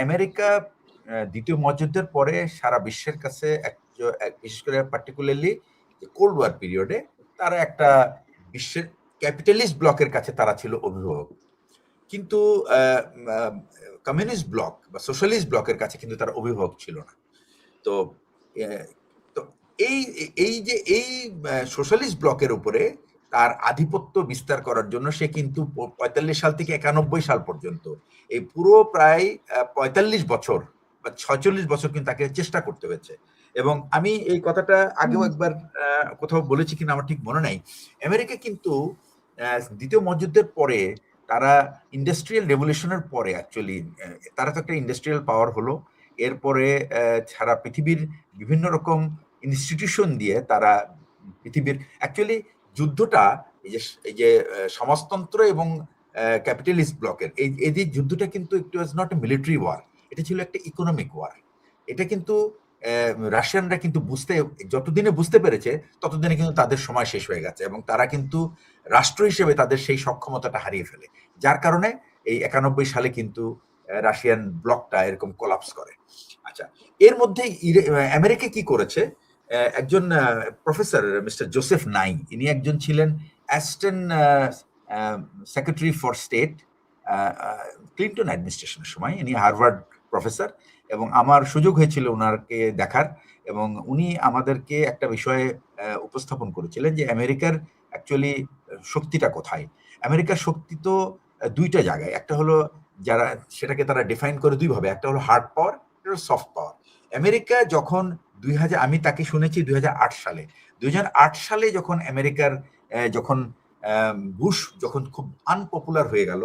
America দ্বিতীয় মহাযুদ্ধের পরে সারা বিশ্বের কাছে বিশেষ করে পার্টিকুলারলি কোল্ড ওয়ার পিরিয়ডে তারা একটা বিশ্বের ক্যাপিটালিস্ট ব্লকের কাছে তারা ছিল অভিভাবক, কিন্তু কমিউনিস্ট ব্লক বা সোশ্যালিস্ট ব্লকের কাছে কিন্তু তারা অভিভাবক ছিল না। তো তো এই এই যে এই সোশ্যালিস্ট ব্লকের উপরে তার আধিপত্য বিস্তার করার জন্য সে কিন্তু 45 সাল থেকে 91 সাল পর্যন্ত এই পুরো প্রায় 45 বছর বা 46 বছর কিন্তু তাকে চেষ্টা করতে হয়েছে। এবং আমি এই কথাটা আগেও একবার কোথাও বলেছি কিনা আমার ঠিক মনে নাই, আমেরিকা কিন্তু দ্বিতীয় মহাযুদ্ধের পরে তারা ইন্ডাস্ট্রিয়াল রেভলিউশনের পরে অ্যাকচুয়ালি তারা তো একটা ইন্ডাস্ট্রিয়াল পাওয়ার হলো, এরপরে সারা পৃথিবীর বিভিন্ন রকম ইনস্টিটিউশন দিয়ে তারা পৃথিবীর অ্যাকচুয়ালি যুদ্ধটা এই যে সমাজতন্ত্র এবং ক্যাপিটালিস্ট ব্লকের এই যে যুদ্ধটা কিন্তু it was not a military war, এটা ছিল একটা ইকোনমিক ওয়ার। এটা কিন্তু রাশিয়ানরা কিন্তু যতদিনে বুঝতে পেরেছে ততদিনে কিন্তু তাদের সময় শেষ হয়ে গেছে এবং তারা কিন্তু রাষ্ট্র হিসেবে তাদের সেই সক্ষমতাটা হারিয়ে ফেলে, যার কারণে এই 91 সালে কিন্তু রাশিয়ান ব্লকটা এরকম কোলাপস করে। আচ্ছা, এর মধ্যে আমেরিকা কি করেছে, একজন প্রফেসর মিস্টার জোসেফ নাই, ইনি একজন ছিলেন assistant secretary for state Clinton অ্যাডমিনিস্ট্রেশনের সময়, ইনি হার্ভার্ড প্রফেসর এবং আমার সুযোগ হয়েছিল ওনাকে দেখার এবং উনি আমাদেরকে একটা বিষয়ে উপস্থাপন করেছিলেন যে আমেরিকার অ্যাকচুয়ালি শক্তিটা কোথায়। আমেরিকার শক্তি তো দুইটা জায়গায়, একটা হলো যারা সেটাকে তারা ডিফাইন করে দুইভাবে, একটা হলো হার্ড পাওয়ার, একটা হলো সফট পাওয়ার। আমেরিকা যখন আমি তাকে শুনেছি 2008 সালে 2008 সালে যখন আমেরিকার যখন বুশ যখন খুব আনপপুলার হয়ে গেল,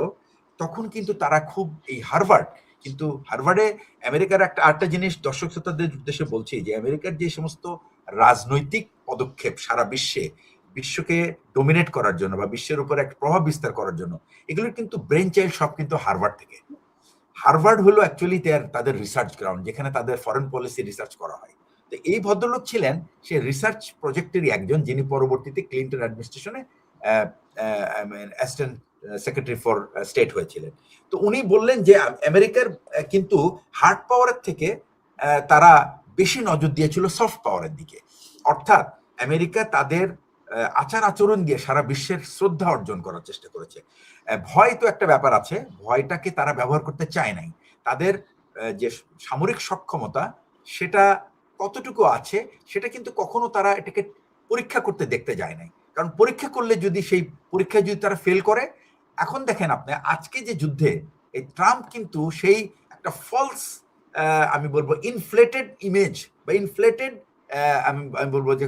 তখন কিন্তু তারা খুব এই হার্ভার্ডে আমেরিকার আরেকটা জিনিস দর্শক শ্রোতাদের উদ্দেশ্যে বলছি যে আমেরিকার যে সমস্ত রাজনৈতিক পদক্ষেপ সারা বিশ্বকে ডোমিনেট করার জন্য বা বিশ্বের উপর একটা প্রভাব বিস্তার করার জন্য, এগুলোর কিন্তু ব্রেন চাইল্ড সব কিন্তু হার্ভার্ড থেকে। হার্ভার্ড হলো অ্যাকচুয়ালি তাদের রিসার্চ গ্রাউন্ড, যেখানে তাদের ফরেন পলিসি রিসার্চ করা হয়। তো এই ভদ্রলোক ছিলেন সে রিসার্চ প্রজেক্টেরই একজন, যিনি পরবর্তীতে ক্লিন্টন অ্যাডমিনিস্ট্রেশনে অ্যাসিস্ট্যান্ট সেক্রেটারি ফর স্টেট হয়েছিলেন। তো উনি বললেন যে আমেরিকার কিন্তু হার্ড পাওয়ারের থেকে তারা বেশি নজর দিয়েছিল সফট পাওয়ারের দিকে, অর্থাৎ আমেরিকা তাদের আচার আচরণ দিয়ে সারা বিশ্বের শ্রদ্ধা অর্জন করার চেষ্টা করেছে। ভয় তো একটা ব্যাপার আছে, ভয়টাকে তারা ব্যবহার করতে চায় নাই। তাদের যে সামরিক সক্ষমতা সেটা কতটুকু আছে সেটা কিন্তু কখনো তারা এটাকে পরীক্ষা করতে দেখতে যায় নাই, কারণ পরীক্ষা করলে যদি সেই পরীক্ষায় যদি তারা ফেল করে, এখন দেখেন আপনি আজকে যে যুদ্ধে এই ট্রাম্প কিন্তু সেই একটা ফলস আমি বলবো ইনফ্লেটেড ইমেজ বা ইনফ্লেটেড আমি বলবো যে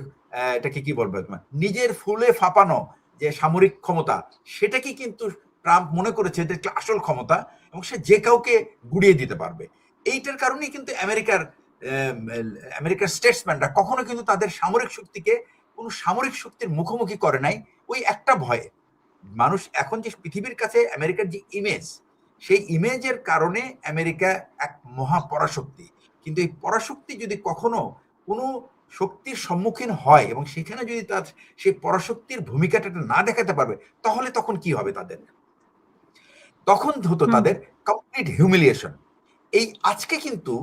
এটাকে কি বলবো, নিজের ফুলে ফাঁপানো যে সামরিক ক্ষমতা, সেটাকে কিন্তু ট্রাম্প মনে করেছে এটা আসল ক্ষমতা এবং সে যে কাউকে গুড়িয়ে দিতে পারবে। এইটার কারণেই কিন্তু আমেরিকার স্টেটসম্যানরা কখনো কিন্তু তাদের সামরিক শক্তিকে কোন সামরিক শক্তির মুখোমুখি করে নাই, ওই একটা ভয়ে। মানুষ এখন যে পৃথিবীর কাছে আমেরিকার যে ইমেজ, সেই ইমেজের কারণে আমেরিকা এক মহা পরাশক্তি, কিন্তু এই পরাশক্তি যদি কখনো কোনো শক্তির সম্মুখীন হয় এবং সেখানে যদি তার সেই পরাশক্তির ভূমিকাটা না দেখাতে পারবে, তাহলে তখন কি হবে তাদের? তখন হতো তাদের কমপ্লিট হিউমিলিয়েশন। এই আজকে কিন্তু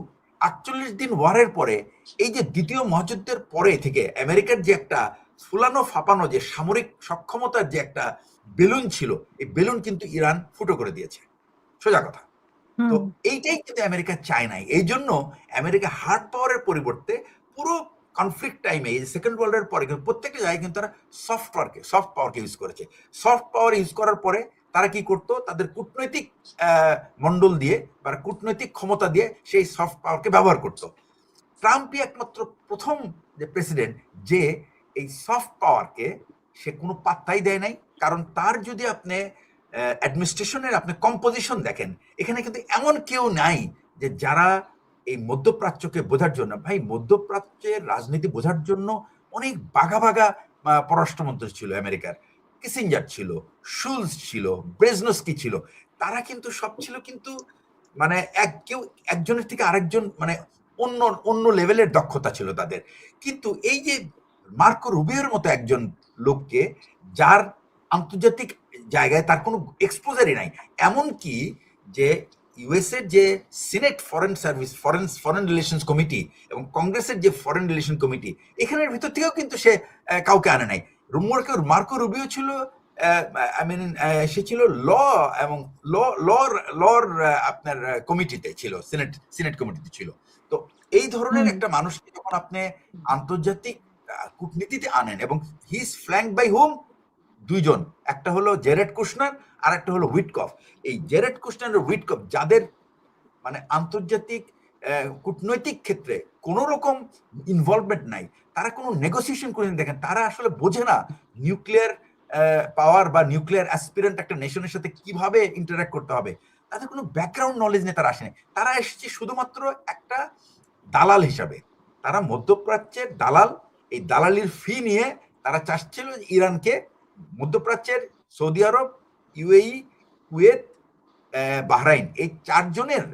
48 দিন ওয়ারের পরে, এই যে দ্বিতীয় মহাযুদ্ধের পরে থেকে আমেরিকার যে একটা ফুলানো ফাঁপানো যে সামরিক সক্ষমতার যে একটা বেলুন ছিল, এই বেলুন কিন্তু ইরান ফুটো করে দিয়েছে, সোজা কথা। তো এইটাই কিন্তু আমেরিকা চায় নাই। এই জন্য আমেরিকা হার্ড পাওয়ারের পরিবর্তে পুরো কনফ্লিক্ট টাইমে এই সেকেন্ড ওয়ার্ল্ডের পরে কিন্তু প্রত্যেকটা জায়গায় কিন্তু তারা সফট পাওয়ারকে ইউজ করেছে। সফট পাওয়ার ইউজ করার পরে তারা কি করতো, তাদের কূটনৈতিক মন্ডল দিয়ে বা কূটনৈতিক ক্ষমতা দিয়ে সেই সফট পাওয়ারকে ব্যবহার করত। ট্রাম্পই একমাত্র প্রথম যে প্রেসিডেন্ট যে এই সফট পাওয়ারকে সে কোনো পাত্তাই দেয় নাই, কারণ তার যদি আপনি অ্যাডমিনিস্ট্রেশনের আপনি কম্পোজিশন দেখেন, এখানে কিন্তু এমন কেউ নাই যে যারা এই মধ্যপ্রাচ্যকে বোঝার জন্য, ভাই মধ্যপ্রাচ্যের রাজনীতি বোঝার জন্য অনেক বাঘা বাঘা পররাষ্ট্রমন্ত্রী ছিল আমেরিকার, কিসিঞ্জার ছিল, শুলস ছিল, ব্রেজনস্কি ছিল, তারা কিন্তু সব ছিল কিন্তু মানে কেউ একজনের থেকে আরেকজন মানে অন্য অন্য লেভেলের দক্ষতা ছিল তাদের। কিন্তু এই যে মার্কো রুবিওর মতো একজন লোককে, যার আন্তর্জাতিক জায়গায় তার কোনো এক্সপোজারই নাই, এমন কি যে ইউএস এর যে senate foreign service foreign relations committee এবং কংগ্রেসের যে ফরেন রিলেশন কমিটি, এখানের ভিতর থেকেও কিন্তু সে কাউকে আনে নাই। মার্কো রুবিও ছিল, আই মিন সে ছিল ল এবং লর আপনার কমিটিতে ছিল, সিনেট কমিটিতে ছিল। তো এই ধরনের একটা মানুষকে যখন আপনি আন্তর্জাতিক কূটনীতিতে আনেন, এবং he is flank by whom, দুইজন, একটা হলো জেরেড কুশনার আর একটা হলো উইটকফ। এই জেরেড কুশনার আর উইটকফ যাদের মানে আন্তর্জাতিক কূটনৈতিক ক্ষেত্রে কোনো রকম ইনভলভমেন্ট নাই, তারা কোনো নেগোসিয়েশন করে দেখেন, তারা আসলে বোঝে না নিউক্লিয়ার পাওয়ার বা নিউক্লিয়ার অ্যাসপিরেন্ট একটা নেশনের সাথে কিভাবে ইন্টারঅ্যাক্ট করতে হবে। তাদের কোনো ব্যাকগ্রাউন্ড নলেজ নিয়ে তারা আসেনি, তারা এসেছে শুধুমাত্র একটা দালাল হিসাবে। তারা মধ্যপ্রাচ্যের দালাল, এই দালালির ফি নিয়ে তারা চাচ্ছিল ইরানকে, মধ্যপ্রাচ্যের সৌদি আরব, ইউএই, কুয়েত, বাহরাইন, এই চারজনের,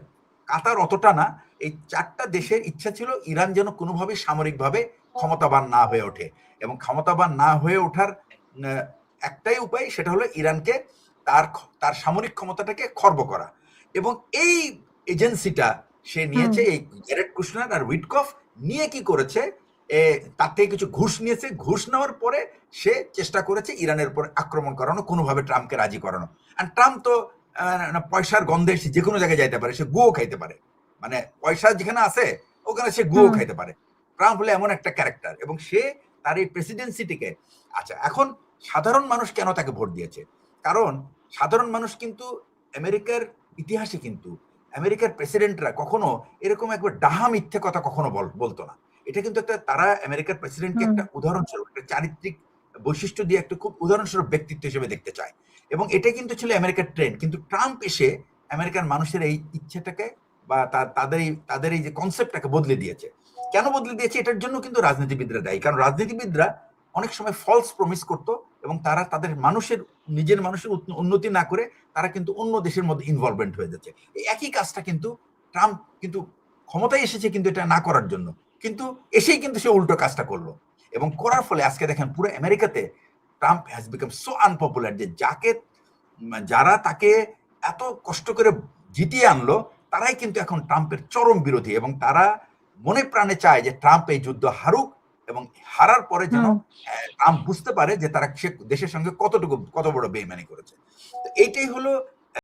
কাতার অতটা না, এই চারটা দেশের ইচ্ছা ছিল ইরান যেন কোনোভাবে সামরিকভাবে ক্ষমতাবান না হয়ে ওঠে, এবং ক্ষমতাবান না হয়ে ওঠার একটাই উপায়, সেটা হলো ইরানকে তার সামরিক ক্ষমতাটাকে খর্ব করা। এবং এই এজেন্সিটা সে নিয়েছে, এই জেরেড কুশনার আর উইটকফ নিয়ে কি করেছে, তার থেকে কিছু ঘুষ নিয়েছে, ঘুষ নেওয়ার পরে সে চেষ্টা করেছে ইরানের উপর আক্রমণ করানো, কোনোভাবে ট্রাম্পকে রাজি করানো। আর ট্রাম্প তো পয়সার গন্ধে সে যে কোনো জায়গায় যাইতে পারে, সে গুও খাইতে পারে, মানে পয়সা যেখানে আছে ওখানে সে গুও খাইতে পারে। ট্রাম্প হলে এমন একটা ক্যারেক্টার, এবং সে তার এই প্রেসিডেন্সিটিকে, আচ্ছা এখন সাধারণ মানুষ কেন তাকে ভোট দিয়েছে? কারণ সাধারণ মানুষ কিন্তু আমেরিকার ইতিহাসে কিন্তু আমেরিকার প্রেসিডেন্টরা কখনো এরকম একবার ডাহা মিথ্যে কথা কখনো বলতো না। এটা কিন্তু একটা, তারা আমেরিকার প্রেসিডেন্টকে একটা উদাহরণস্বরূপ, একটা চারিত্রিক বৈশিষ্ট্য দিয়ে একটা খুব উদাহরণস্বরূপ ব্যক্তিত্ব হিসেবে দেখতে চায়, এবং এটা কিন্তু ছিল আমেরিকার ট্রেন্ড। কিন্তু ট্রাম্প এসে আমেরিকান মানুষের এই ইচ্ছেটাকে বা তাদের এই যে কনসেপ্টটাকে বদলে দিয়েছে। কেন বদলে দিয়েছে? এটার জন্য কিন্তু রাজনীতিবিদরা দায়ী, কারণ রাজনীতিবিদরা অনেক সময় ফলস প্রমিস করতো, এবং তারা তাদের নিজের মানুষের উন্নতি না করে তারা কিন্তু অন্য দেশের মধ্যে ইনভলভমেন্ট হয়ে যাচ্ছে। এই একই কাজটা কিন্তু ট্রাম্প কিন্তু ক্ষমতায় এসেছে কিন্তু এটা না করার জন্য, কিন্তু এসেই কিন্তু সে উল্টো কাজটা করলো, এবং করার ফলে আজকে দেখেন পুরো আমেরিকাতে Trump has become so unpopular, যে যারা তাকে এত কষ্ট করে জিতিয়ে আনলো তারাই কিন্তু এখন ট্রাম্পের চরম বিরোধী, এবং তারা মনে প্রাণে চায় যে ট্রাম্প এই যুদ্ধ হারুক, এবং হারার পরে যেন ট্রাম্প বুঝতে পারে যে তারা সে দেশের সঙ্গে কত বড় বেইমানি করেছে। তো এইটাই হলো